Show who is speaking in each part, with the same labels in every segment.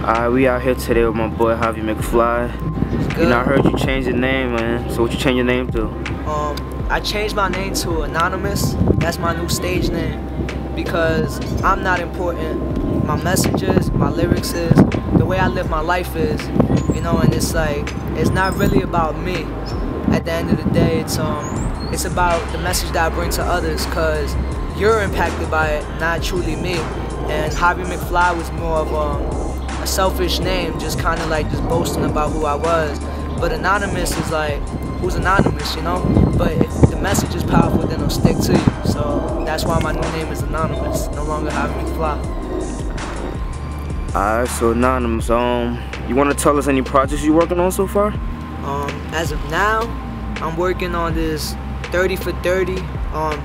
Speaker 1: We out here today with my boy Javi McFly. You know, I heard you changed your name, man. So what you change your name to?
Speaker 2: I changed my name to Anonymous. That's my new stage name because I'm not important. My messages, my lyrics is, the way I live my life is, you know, and it's like, it's not really about me. At the end of the day, it's about the message that I bring to others, cause you're impacted by it, not truly me. And Javi McFly was more of a selfish name, just kind of like just boasting about who I was. But Anonymous is like, who's anonymous, you know? But if the message is powerful, then it'll stick to you. So that's why my new name is Anonymous, no longer Javi McFly.
Speaker 1: Alright, so Anonymous, you want to tell us any projects you're working on so far?
Speaker 2: As of now, I'm working on this 30 for 30.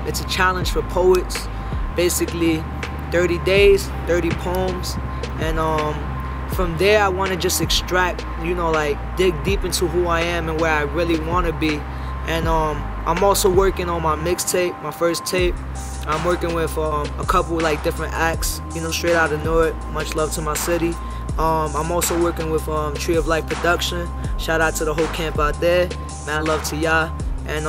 Speaker 2: It's a challenge for poets. Basically, 30 days, 30 poems, and from there I want to just extract, you know, like dig deep into who I am and where I really want to be. And I'm also working on my mixtape, my first tape. I'm working with a couple like different acts, you know, straight out of Newark. Much love to my city. I'm also working with Tree of Life Production. Shout out to the whole camp out there. Man, love to y'all. And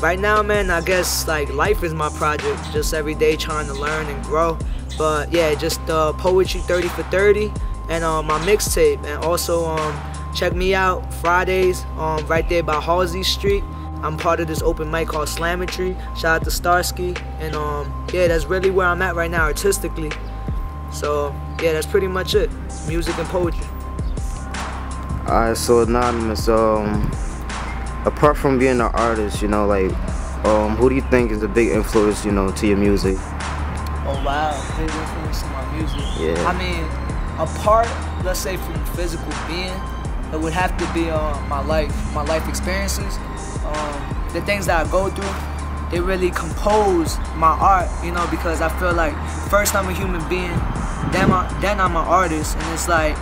Speaker 2: right now, man, I guess like life is my project. Just every day trying to learn and grow. But yeah, just poetry 30 for 30 and my mixtape. And also check me out Fridays right there by Halsey Street. I'm part of this open mic called Slametry. Shout out to Starsky. And yeah, that's really where I'm at right now artistically. So yeah, that's pretty much it. Music and poetry.
Speaker 1: Alright, so Anonymous, apart from being an artist, you know, like, who do you think is a big influence, you know, to your music?
Speaker 2: Oh wow, big influence to my music.
Speaker 1: Yeah.
Speaker 2: I mean, apart, let's say, from physical being, it would have to be my life experiences, the things that I go through. They really compose my art, you know, because I feel like first I'm a human being, then I'm an artist, and it's like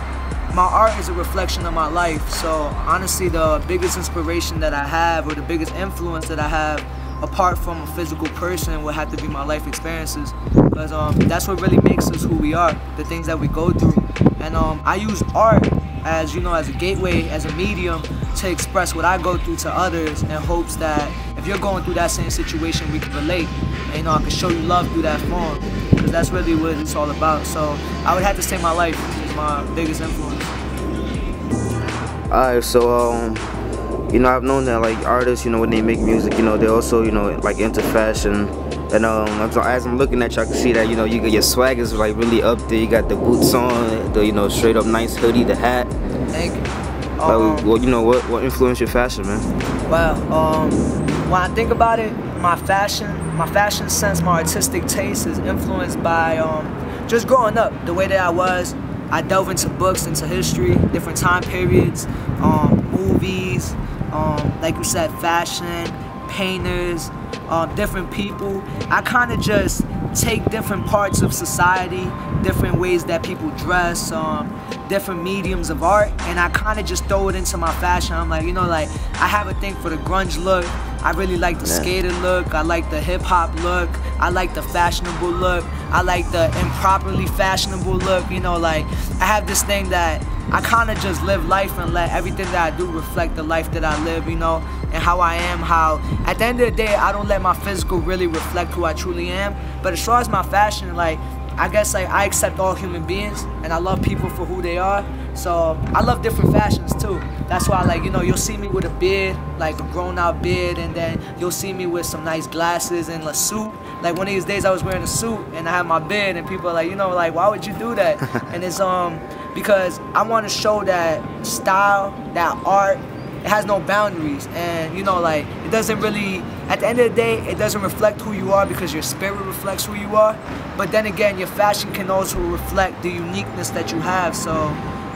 Speaker 2: my art is a reflection of my life. So honestly, the biggest inspiration that I have, or the biggest influence that I have, apart from a physical person, would have to be my life experiences, because that's what really makes us who we are, the things that we go through. And I use art as, you know, as a gateway, as a medium to express what I go through to others, in hopes that if you're going through that same situation, we can relate, and, you know, I can show you love through that form, because that's really what it's all about. So I would have to say my life is my biggest influence.
Speaker 1: Alright, so you know, I've known that like artists, you know, when they make music, you know, they're also, you know, like into fashion. And as I'm looking at you, I can see that, you know, your swag is like really up there. You got the boots on, the, you know, straight up nice hoodie, the hat.
Speaker 2: Thank you.
Speaker 1: Well, you know, what influenced your fashion, man?
Speaker 2: Well, when I think about it, my fashion sense, my artistic taste is influenced by just growing up, the way that I was. I delve into books, into history, different time periods, movies, like you said, fashion, painters, different people. I kind of just take different parts of society, different ways that people dress, different mediums of art, and I kind of just throw it into my fashion. I'm like, you know, like I have a thing for the grunge look. I really like the skater look. I like the hip hop look. I like the fashionable look. I like the improperly fashionable look. You know, like I have this thing that I kind of just live life and let everything that I do reflect the life that I live, you know, and how I am, how at the end of the day, I don't let my physical really reflect who I truly am. But as far as my fashion, like, I guess like I accept all human beings and I love people for who they are. So I love different fashions too. That's why, like, you know, you'll see me with a beard, like a grown out beard, and then you'll see me with some nice glasses and a suit. Like one of these days I was wearing a suit and I had my beard and people are like, you know, like, why would you do that? And it's because I want to show that style, that art, it has no boundaries. And, you know, like, it doesn't really, at the end of the day, it doesn't reflect who you are because your spirit reflects who you are. But then again, your fashion can also reflect the uniqueness that you have. So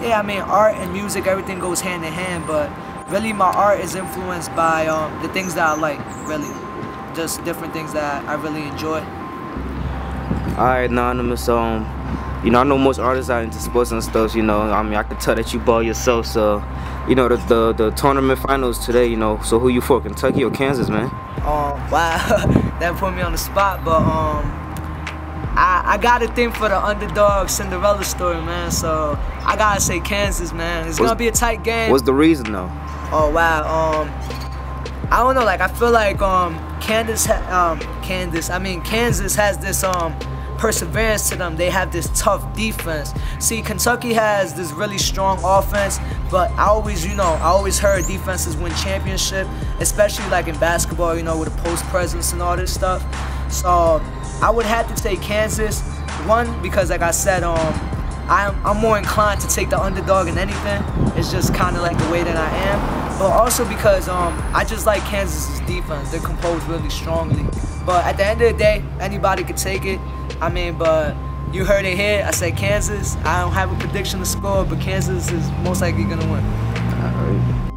Speaker 2: yeah, I mean, art and music, everything goes hand in hand, but really my art is influenced by the things that I like, really. Just different things that I really enjoy.
Speaker 1: Alright, Anonymous, you know, I know most artists are into sports and stuff, you know. I mean, I can tell that you ball yourself, so, you know, the tournament finals today, you know, so who you for, Kentucky or Kansas, man?
Speaker 2: Wow, that put me on the spot, but I got a thing for the underdog Cinderella story, man. So I gotta say Kansas, man. It's gonna be a tight game.
Speaker 1: What's the reason though?
Speaker 2: Oh wow. I don't know. Like I feel like Kansas has this perseverance to them. They have this tough defense. See, Kentucky has this really strong offense, but I always heard defenses win championship, especially like in basketball, you know, with the post presence and all this stuff. So I would have to take Kansas. One, because like I said, I'm more inclined to take the underdog in anything. It's just kind of like the way that I am. But also because I just like Kansas's defense. They're composed really strongly. But at the end of the day, anybody could take it. I mean, but you heard it here. I said Kansas. I don't have a prediction to score, but Kansas is most likely gonna win.
Speaker 1: All right.